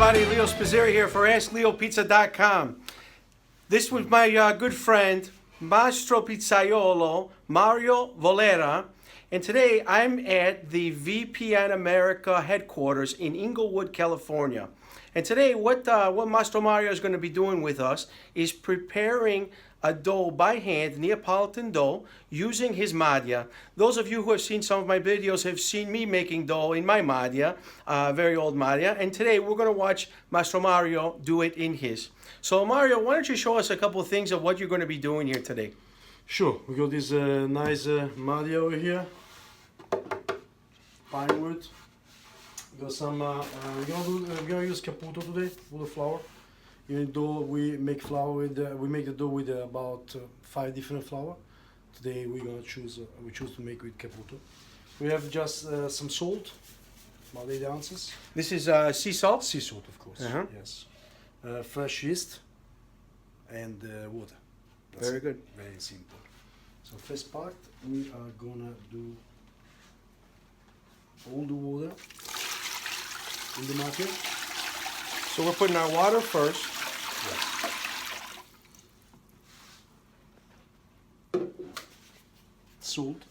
everybody, Leo Spizzirri here for AskLeoPizza.com. This was my good friend, Master Pizzaiolo Mario Vollera, and today I'm at the VPN America headquarters in Inglewood, California. And today what Master Mario is going to be doing with us is preparing a dough by hand, Neapolitan dough, using his Madia. Those of you who have seen some of my videos have seen me making dough in my Madia, very old Madia, and today we're going to watch Master Mario do it in his. So Mario, why don't you show us a couple of things of what you're going to be doing here today? Sure, we got this nice Madia over here, pine wood. We got some, we're gonna use Caputo today for the flour. Even though we make flour with, we make the dough with about 5 different flour. Today we're gonna choose, we choose to make with Caputo. We have just some salt, about 8 ounces. This is sea salt? Sea salt, of course. Yes. Fresh yeast and water. That's very good. Very simple. So first part, we are gonna do all the water in the market. So we're putting our water first. Yes. Salt.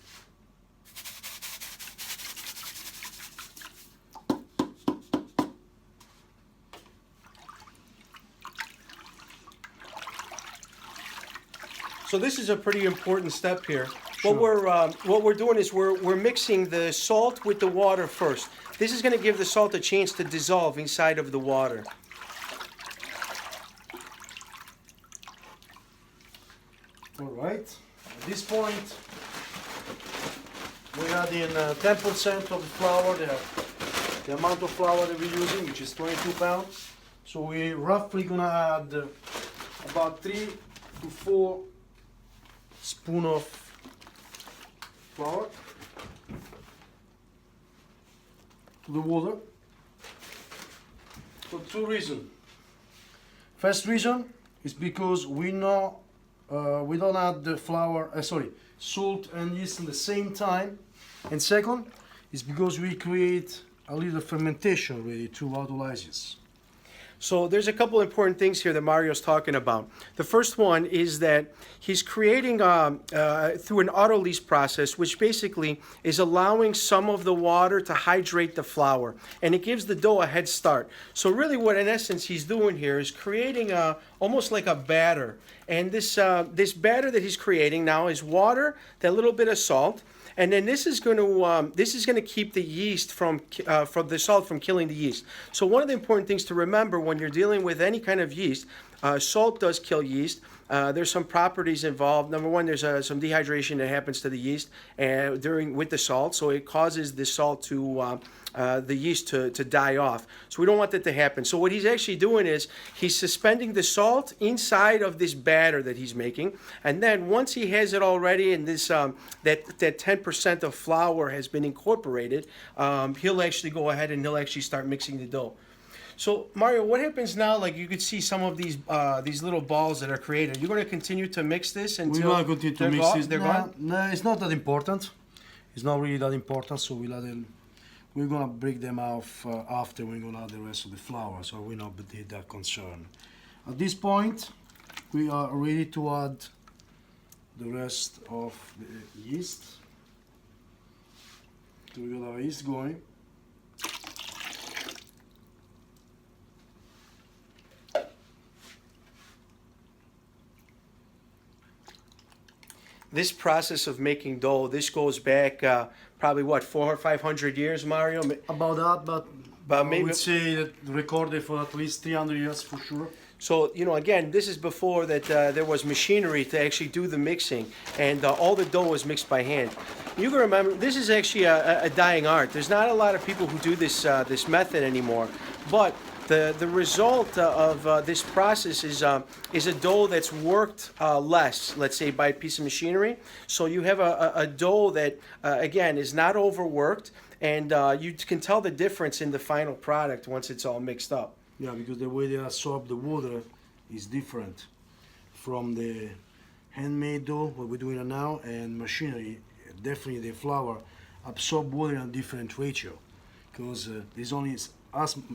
So this is a pretty important step here. Sure. What we're doing is we're mixing the salt with the water first. This is going to give the salt a chance to dissolve inside of the water. All right. At this point, we add in 10% of the flour, the amount of flour that we're using, which is 22 pounds. So we're roughly gonna add about 3 to 4 spoons of flour to the water for 2 reasons. First reason is because we know we don't add the flour, salt and yeast at the same time. And second is because we create a little fermentation really to autolysis. So there's a couple important things here that Mario's talking about. The first one is that he's creating through an autolysis process, which basically is allowing some of the water to hydrate the flour, and it gives the dough a head start. So really what in essence he's doing here is creating almost like a batter. And this batter that he's creating now is water, that little bit of salt, and then this is going to keep the yeast from the salt from killing the yeast. So one of the important things to remember when you're dealing with any kind of yeast, salt does kill yeast. There's some properties involved. Number one, there's some dehydration that happens to the yeast with the salt, so it causes the salt to the yeast to die off. So we don't want that to happen. So what he's actually doing is he's suspending the salt inside of this batter that he's making, and then once he has it all ready and this that 10% of flour has been incorporated, he'll actually go ahead and he'll actually start mixing the dough. So Mario, what happens now? Like you could see some of these little balls that are created. You're going to continue to mix this until we're going to continue to mix this. They're gone? No, it's not that important. It's not really that important. So we're going to break them off after we're going to add the rest of the flour. So we're not that concerned. At this point, we are ready to add the rest of the yeast. So we got our yeast going. This process of making dough, this goes back probably what, 400 or 500 years, Mario? About that, but maybe, I would say that recorded for at least 300 years for sure. So, you know, again, this is before that there was machinery to actually do the mixing, and all the dough was mixed by hand. You can remember, this is actually a dying art. There's not a lot of people who do this method anymore, but the result of this process is a dough that's worked less, let's say, by a piece of machinery. So you have a dough that, again, is not overworked, and you can tell the difference in the final product once it's all mixed up. Yeah, because the way they absorb the water is different from the handmade dough, what we're doing now, and machinery. Definitely the flour absorb water in a different ratio. because there's only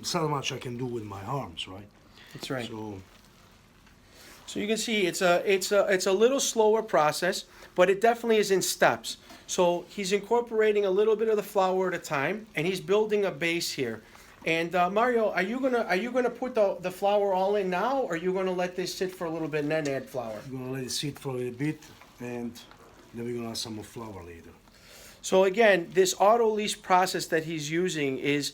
so much I can do with my arms, right? That's right. So You can see it's a little slower process, but it definitely is in steps. So he's incorporating a little bit of the flour at a time, and he's building a base here. And Mario, are you gonna put the flour all in now, or are you gonna let this sit for a little bit and then add flour? I'm gonna let it sit for a little bit, and then we're gonna add some more flour later. So again, this auto-lease process that he's using is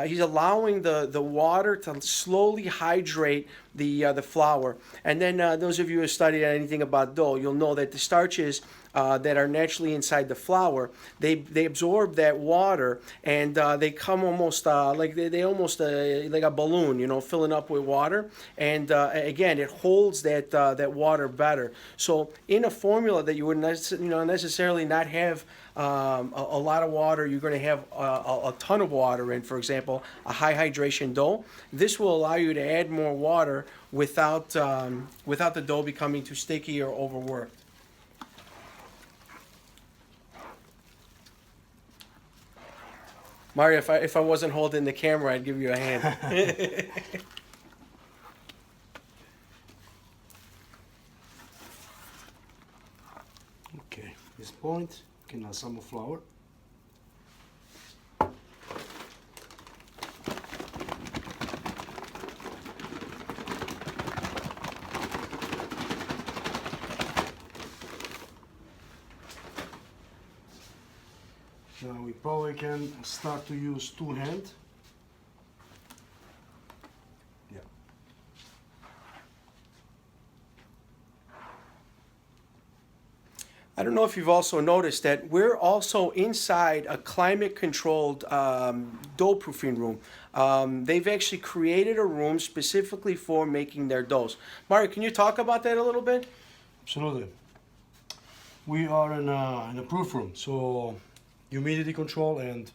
he's allowing the water to slowly hydrate the flour. And then those of you who have studied anything about dough, you'll know that the starches that are naturally inside the flour, they absorb that water, and they come almost like they almost like a balloon, you know, filling up with water. And again, it holds that water better. So in a formula that you would necessarily not have a lot of water, you're going to have a ton of water in, for example, a high hydration dough. This will allow you to add more water without the dough becoming too sticky or overworked. Mario, if I wasn't holding the camera, I'd give you a hand. Okay, at this point, you can add some more flour. Now we probably can start to use two hands. Yeah. I don't know if you've also noticed that we're also inside a climate-controlled dough proofing room. They've actually created a room specifically for making their doughs. Mario, can you talk about that a little bit? Absolutely. We are in a proof room, so humidity control and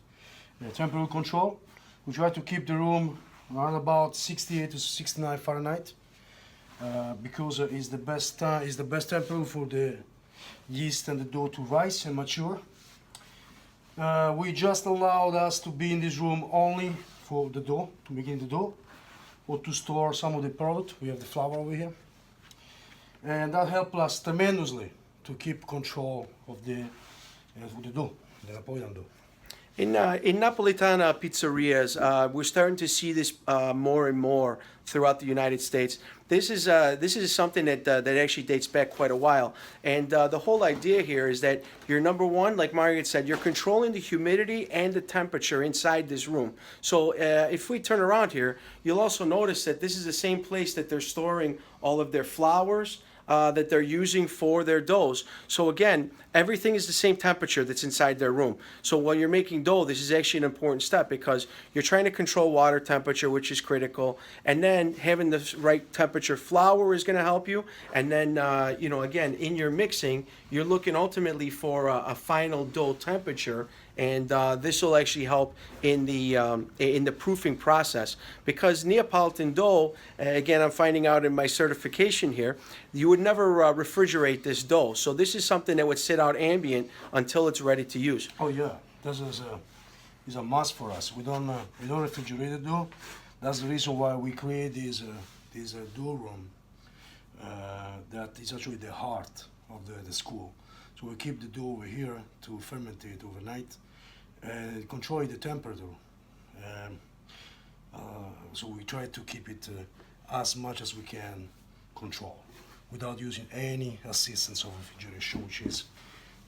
temperature control. We try to keep the room around about 68 to 69 Fahrenheit because it's the best temperature for the yeast and the dough to rise and mature. We just allowed us to be in this room only for the dough, to begin the dough, or to store some of the product. We have the flour over here, and that helped us tremendously to keep control of the dough. The Neapolitan dough. In Neapolitan pizzerias, we're starting to see this more and more throughout the United States. This is something that actually dates back quite a while. And the whole idea here is that you're, number one, like Mario had said, you're controlling the humidity and the temperature inside this room. So if we turn around here, you'll also notice that this is the same place that they're storing all of their flours, that they're using for their doughs. So again, everything is the same temperature that's inside their room. So while you're making dough, this is actually an important step because you're trying to control water temperature, which is critical, and then having the right temperature flour is going to help you. And then, again, in your mixing, you're looking ultimately for a final dough temperature, and this will actually help in the proofing process. Because Neapolitan dough, again, I'm finding out in my certification here, you would never refrigerate this dough. So this is something that would sit out ambient until it's ready to use. Oh yeah, this is a must for us. We don't refrigerate the dough. That's the reason why we create this dough room that is actually the heart of the school. So we keep the dough over here to ferment it overnight and control the temperature. So we try to keep it as much as we can control without using any assistance of refrigeration, which is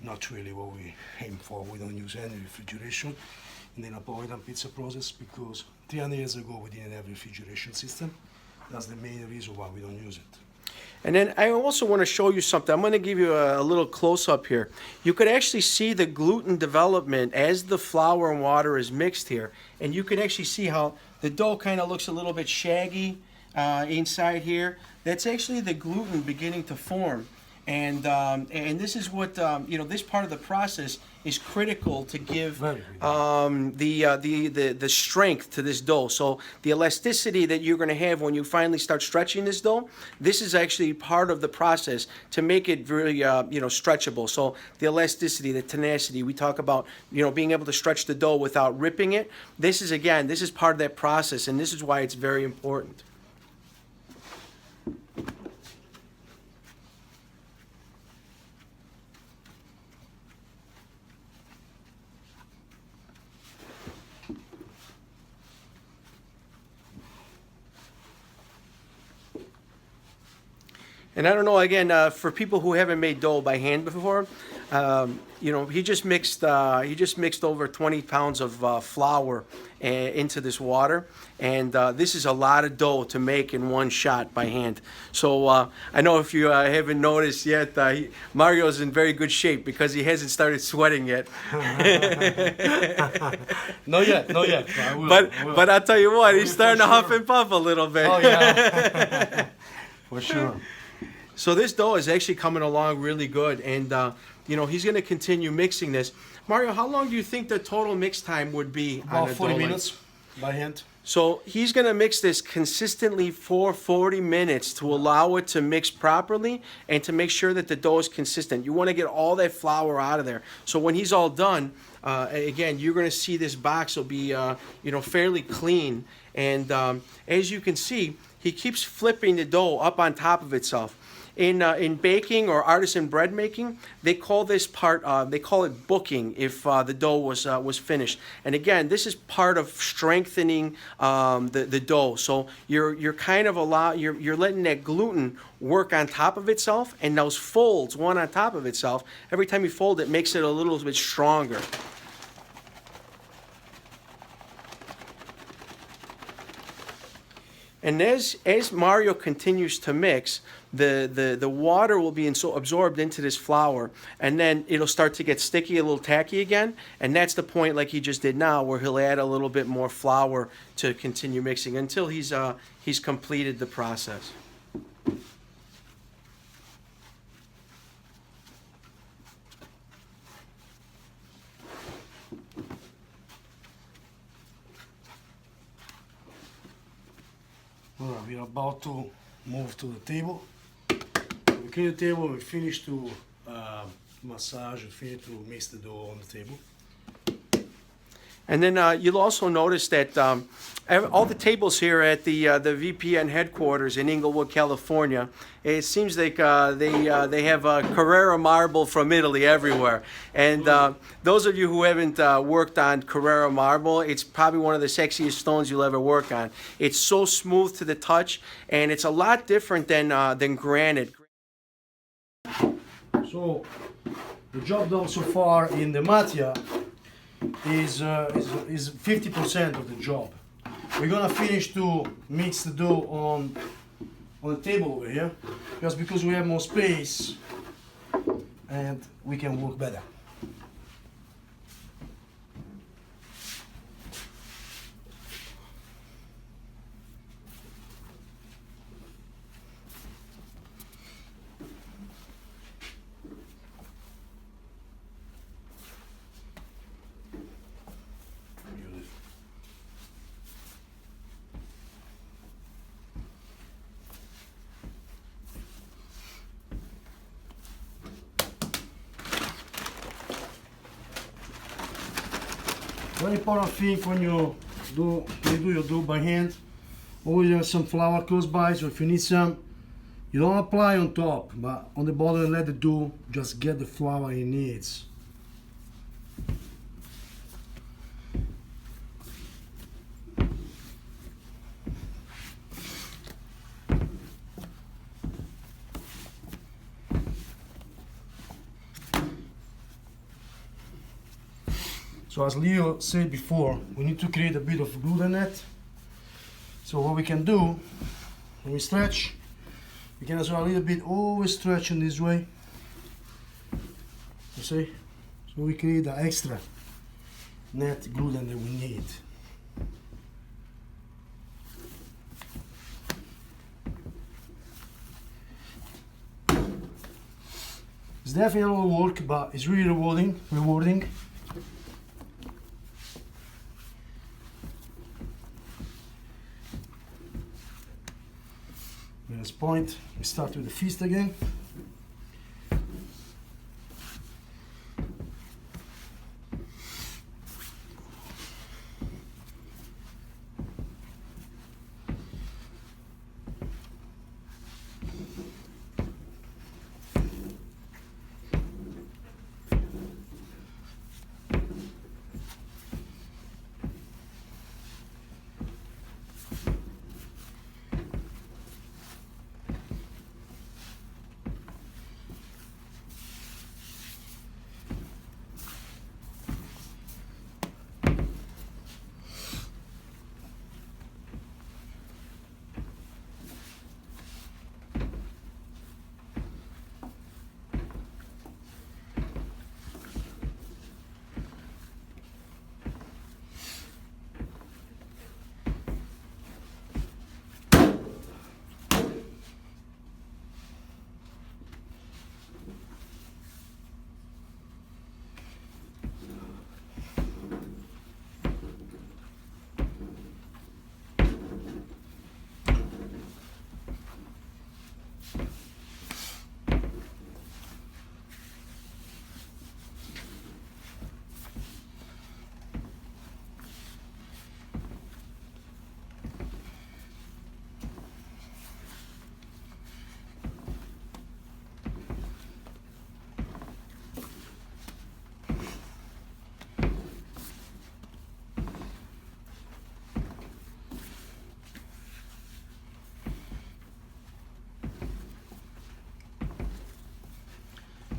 not really what we aim for. We don't use any refrigeration in the Neapolitan pizza process because 300 years ago we didn't have a refrigeration system. That's the main reason why we don't use it. And then I also want to show you something. I'm going to give you a little close-up here. You could actually see the gluten development as the flour and water is mixed here. And you can actually see how the dough kind of looks a little bit shaggy inside here. That's actually the gluten beginning to form. And this is what this part of the process is critical to give the strength to this dough. So the elasticity that you're going to have when you finally start stretching this dough, this is actually part of the process to make it really stretchable. So the elasticity, the tenacity, we talk about being able to stretch the dough without ripping it. This is part of that process, and this is why it's very important. And I don't know, again, for people who haven't made dough by hand before, he just mixed over 20 pounds of flour into this water, and this is a lot of dough to make in one shot by hand. So I know if you haven't noticed yet, Mario's in very good shape because he hasn't started sweating yet. Not yet. I will. But I'll tell you what, he's starting to huff and puff a little bit. Oh yeah, for sure. So this dough is actually coming along really good, and he's going to continue mixing this. Mario, how long do you think the total mix time would be? About 40 minutes by hand. So he's going to mix this consistently for 40 minutes to allow it to mix properly and to make sure that the dough is consistent. You want to get all that flour out of there. So when he's all done, again, you're going to see this box will be fairly clean. And as you can see, he keeps flipping the dough up on top of itself. In baking or artisan bread making, they call this part they call it booking if the dough was finished. And again, this is part of strengthening the dough. So you're kind of you're letting that gluten work on top of itself, and those folds one on top of itself. Every time you fold it, makes it a little bit stronger. And as Mario continues to mix, the water will be absorbed into this flour, and then it'll start to get sticky, a little tacky again, and that's the point, like he just did now, where he'll add a little bit more flour to continue mixing until he's completed the process. Well, we are about to move to the table. We clean the table, we finish to massage, we finish to mix the dough on the table. And then you'll also notice that all the tables here at the VPN headquarters in Inglewood, California, it seems like they have Carrara marble from Italy everywhere. And those of you who haven't worked on Carrara marble, it's probably one of the sexiest stones you'll ever work on. It's so smooth to the touch, and it's a lot different than granite. So the job done so far in the mattia is 50% of the job. We're gonna finish to mix the dough on the table over here, just because we have more space and we can work better. Very important thing when you do your dough by hand, always have some flour close by, so if you need some, you don't apply on top, but on the bottom and let the dough just get the flour it needs. So as Leo said before, we need to create a bit of gluten net. So what we can do, when we stretch, we can also a little bit always stretch in this way. You see? So we create the extra net gluten that we need. It's definitely a lot of work, but it's really rewarding. At this point, we start with the feast again.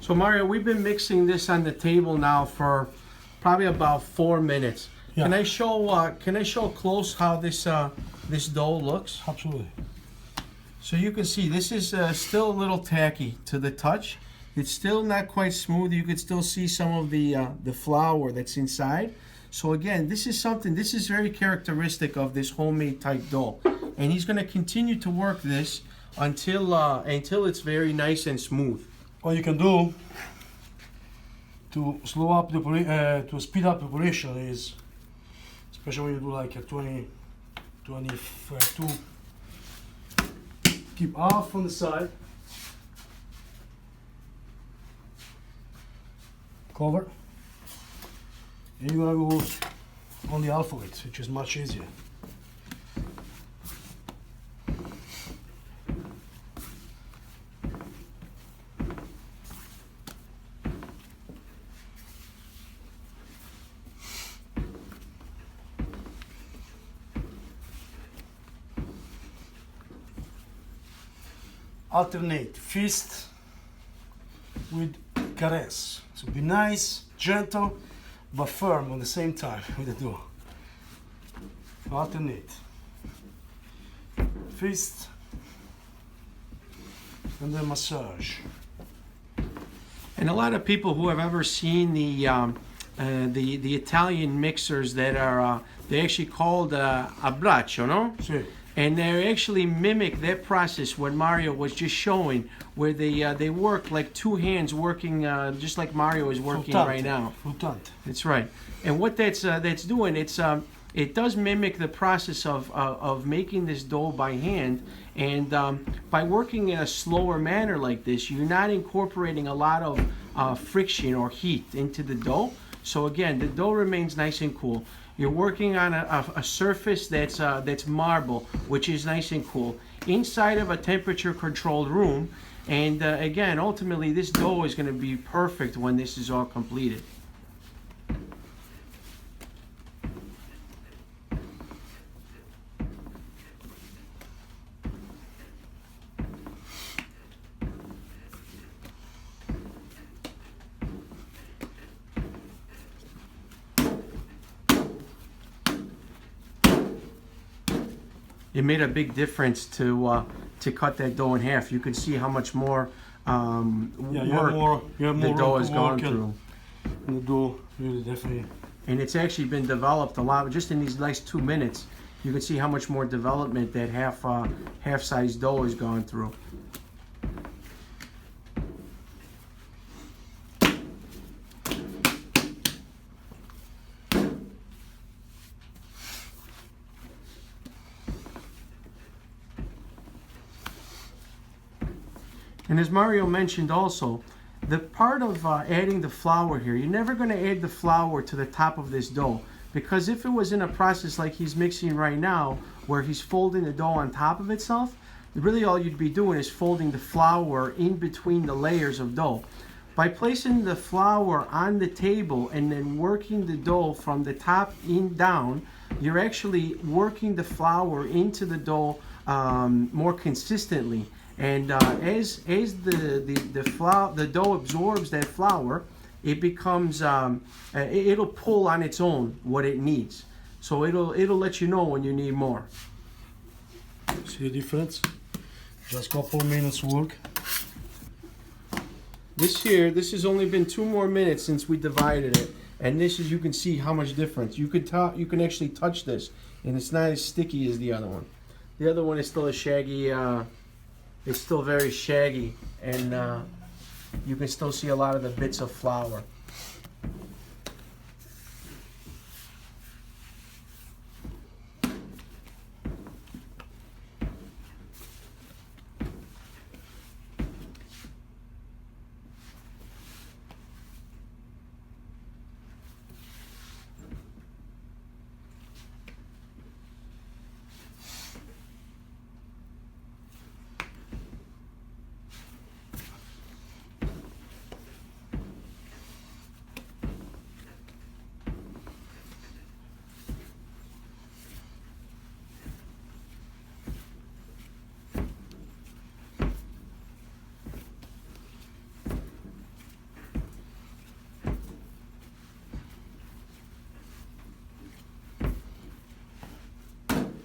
So Mario, we've been mixing this on the table now for probably about 4 minutes. Yeah. Can I show close how this dough looks? Absolutely. So you can see this is still a little tacky to the touch. It's still not quite smooth. You can still see some of the flour that's inside. So again, this is very characteristic of this homemade type dough. And he's going to continue to work this until it's very nice and smooth. What you can do to slow up to speed up the operation is, especially when you do like a 22, keep half on the side, cover, and you're gonna go on the half of it, which is much easier. Alternate feast with caress. So be nice, gentle, but firm at the same time with the dough. Alternate. Feast and then massage. And a lot of people who have ever seen the Italian mixers that are they're actually called a braccio, no? Sì. And they actually mimic that process what Mario was just showing, where they work like two hands working just like Mario is working right now. Flottante. That's right. And what that's doing, it does mimic the process of making this dough by hand. And by working in a slower manner like this, you're not incorporating a lot of friction or heat into the dough. So again, the dough remains nice and cool. You're working on a surface that's marble, which is nice and cool, inside of a temperature-controlled room. And again, ultimately, this dough is going to be perfect when this is all completed. It made a big difference to cut that dough in half. You could see how much more work the dough has gone through. And the dough really definitely. And it's actually been developed a lot. Just in these last 2 minutes, you can see how much more development that half-size dough has gone through. And as Mario mentioned also, the part of adding the flour here, you're never going to add the flour to the top of this dough, because if it was in a process like he's mixing right now, where he's folding the dough on top of itself, really all you'd be doing is folding the flour in between the layers of dough. By placing the flour on the table and then working the dough from the top in down, you're actually working the flour into the dough more consistently. And as the dough absorbs that flour, it becomes it'll pull on its own what it needs. So it'll let you know when you need more. See the difference? Just a couple minutes work. This has only been 2 more minutes since we divided it, and this is, you can see how much difference. You can actually touch this, and it's not as sticky as the other one. The other one is still a shaggy. It's still very shaggy, and you can still see a lot of the bits of flour.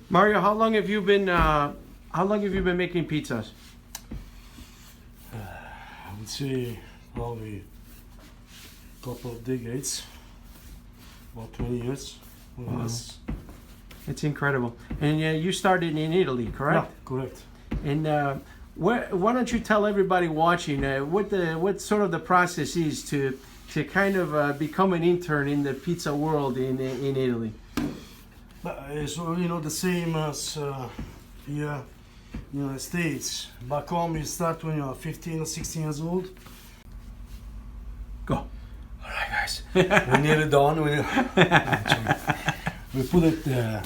Mario, how long have you been making pizzas? I would say probably a couple of decades, about 20 years or less. It's incredible. And you started in Italy, correct? Yeah, correct. And why don't you tell everybody watching what sort of the process is to kind of become an intern in the pizza world in Italy? So the same as here in the United States. Back home you start when you're 15 or 16 years old. Go. All right, guys. We're nearly done. We put it the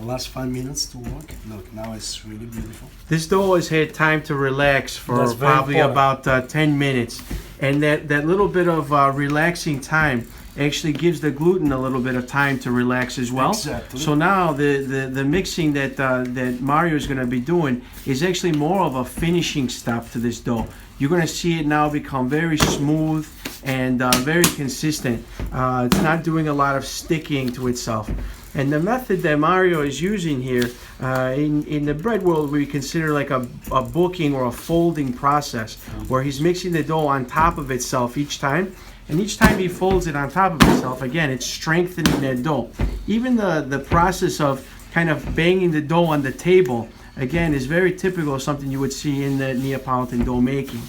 last 5 minutes to work. Look, now it's really beautiful. This dough has had time to relax for That's very probably important. about 10 minutes. And that little bit of relaxing time actually gives the gluten a little bit of time to relax as well. Exactly. So now the mixing that Mario is going to be doing is actually more of a finishing step to this dough. You're going to see it now become very smooth and very consistent. It's not doing a lot of sticking to itself. And the method that Mario is using here, in the bread world, we consider like a booking or a folding process, where he's mixing the dough on top of itself each time. And each time he folds it on top of itself, again, it's strengthening that dough. Even the process of kind of banging the dough on the table, again, is very typical of something you would see in the Neapolitan dough making.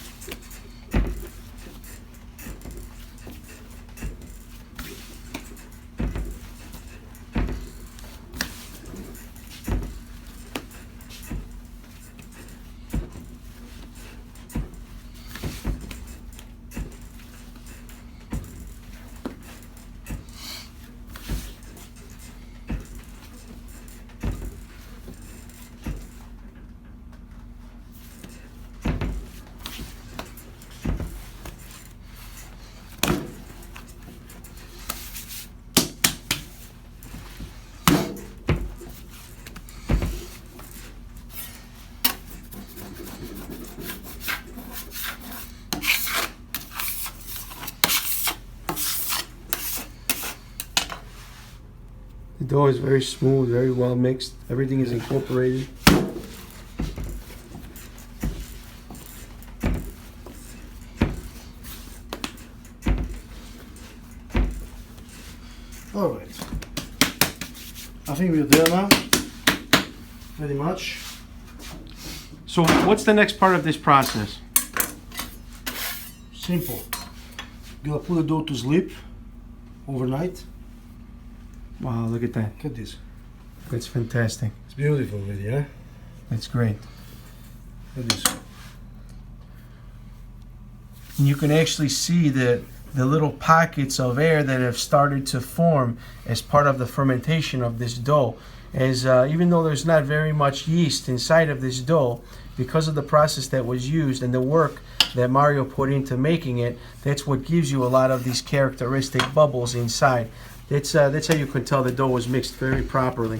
The dough is very smooth, very well mixed. Everything is incorporated. All right. I think we're there now. Pretty much. So what's the next part of this process? Simple. You're gonna put the dough to sleep overnight. Wow, look at that. Look at this. That's fantastic. It's beautiful already, yeah? That's great. Look at this. and you can actually see the little pockets of air that have started to form as part of the fermentation of this dough. As even though there's not very much yeast inside of this dough, because of the process that was used and the work that Mario put into making it, that's what gives you a lot of these characteristic bubbles inside. That's how you can tell the dough was mixed very properly.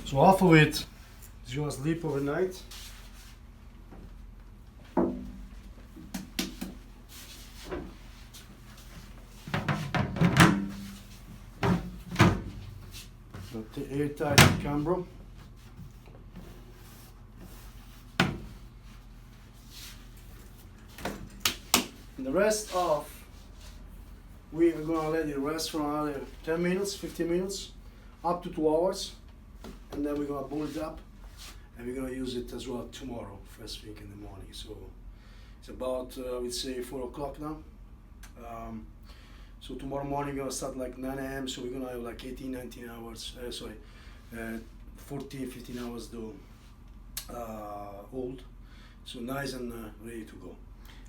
So half of it is gonna sleep overnight. Got the airtight camera. And the rest of, we are gonna let it rest for another 10 minutes, 15 minutes, up to 2 hours. And then we're gonna boil it up, and we're gonna use it as well tomorrow, first thing in the morning. So it's about, I would say 4 o'clock now. So tomorrow morning we're gonna start like 9 a.m. So we're gonna have like 18, 19 hours, 14, 15 hours though old. So nice and ready to go.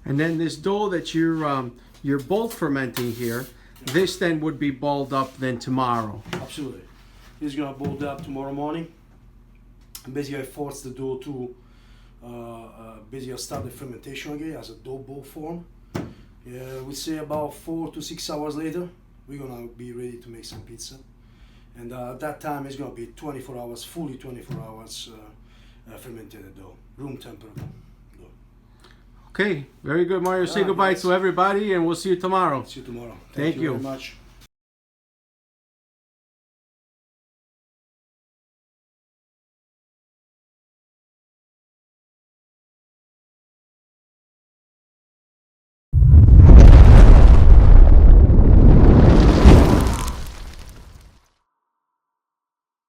And then this dough that you're both fermenting here, Yeah. this then would be balled up then tomorrow. Absolutely. It's gonna boil up tomorrow morning. And basically I force the dough to basically start the fermentation again as a dough ball form. Yeah, we say about 4 to 6 hours later, we're gonna be ready to make some pizza. And at that time it's gonna be 24 hours, fully 24 hours fermented dough, room temperature dough. Okay, very good, Mario. Say Yeah, goodbye yes. to everybody, and we'll see you tomorrow. See you tomorrow. Thank you. Very much.